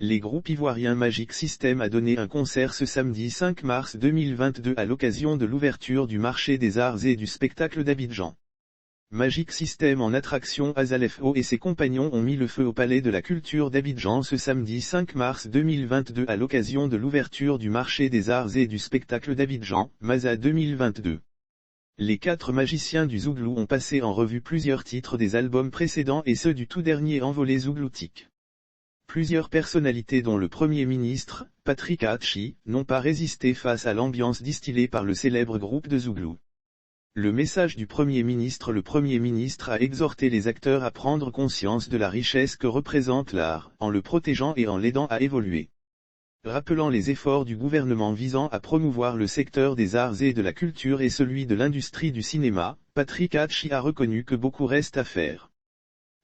Les groupes ivoiriens Magic System a donné un concert ce samedi 5 mars 2022 à l'occasion de l'ouverture du marché des arts et du spectacle d'Abidjan. Magic System en attraction Azalefo et ses compagnons ont mis le feu au Palais de la Culture d'Abidjan ce samedi 5 mars 2022 à l'occasion de l'ouverture du marché des arts et du spectacle d'Abidjan, Maza 2022. Les 4 magiciens du Zouglou ont passé en revue plusieurs titres des albums précédents et ceux du tout dernier envolé zougloutique. Plusieurs personnalités dont le Premier ministre, Patrick Hachi, n'ont pas résisté face à l'ambiance distillée par le célèbre groupe de Zouglou. Le message du Premier ministre: le Premier ministre a exhorté les acteurs à prendre conscience de la richesse que représente l'art, en le protégeant et en l'aidant à évoluer. Rappelant les efforts du gouvernement visant à promouvoir le secteur des arts et de la culture et celui de l'industrie du cinéma, Patrick Hachi a reconnu que beaucoup reste à faire.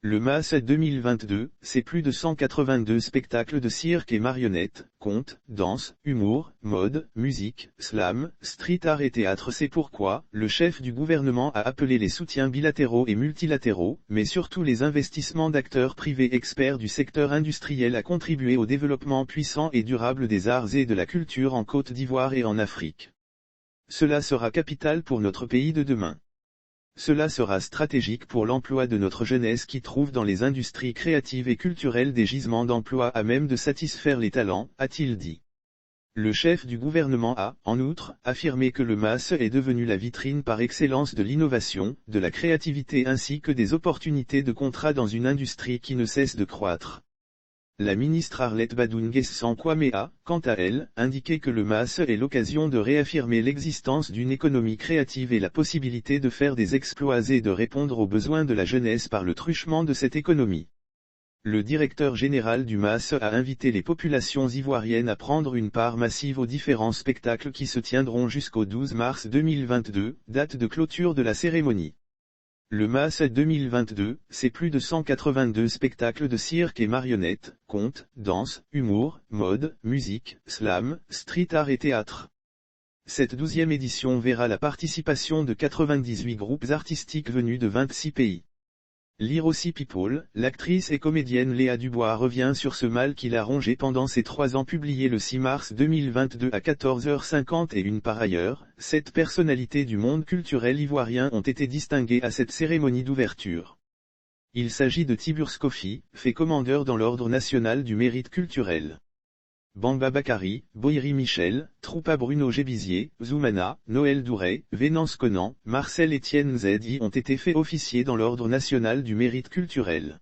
Le MAS 2022, c'est plus de 182 spectacles de cirque et marionnettes, contes, danse, humour, mode, musique, slam, street art et théâtre. C'est pourquoi, le chef du gouvernement a appelé les soutiens bilatéraux et multilatéraux, mais surtout les investissements d'acteurs privés experts du secteur industriel à contribuer au développement puissant et durable des arts et de la culture en Côte d'Ivoire et en Afrique. Cela sera capital pour notre pays de demain. Cela sera stratégique pour l'emploi de notre jeunesse qui trouve dans les industries créatives et culturelles des gisements d'emploi à même de satisfaire les talents, a-t-il dit. Le chef du gouvernement a, en outre, affirmé que le MAS est devenu la vitrine par excellence de l'innovation, de la créativité ainsi que des opportunités de contrat dans une industrie qui ne cesse de croître. La ministre Arlette Badou-Nguessan Kwame a, quant à elle, indiqué que le MAS est l'occasion de réaffirmer l'existence d'une économie créative et la possibilité de faire des exploits et de répondre aux besoins de la jeunesse par le truchement de cette économie. Le directeur général du MAS a invité les populations ivoiriennes à prendre une part massive aux différents spectacles qui se tiendront jusqu'au 12 mars 2022, date de clôture de la cérémonie. Le MAS 2022, c'est plus de 182 spectacles de cirque et marionnettes, contes, danse, humour, mode, musique, slam, street art et théâtre. Cette 12e édition verra la participation de 98 groupes artistiques venus de 26 pays. L'Irossi People, l'actrice et comédienne Léa Dubois revient sur ce mal qui l'a rongée pendant ses 3 ans, publié le 6 mars 2022 à 14h51. Par ailleurs, 7 personnalités du monde culturel ivoirien ont été distinguées à cette cérémonie d'ouverture. Il s'agit de Tiburce Kofi, fait commandeur dans l'Ordre national du mérite culturel. Bamba Bakari, Boiri Michel, Troupa Bruno Gébizier, Zoumana, Noël Douret, Vénance Conan, Marcel Étienne Zedi ont été faits officiers dans l'Ordre national du mérite culturel.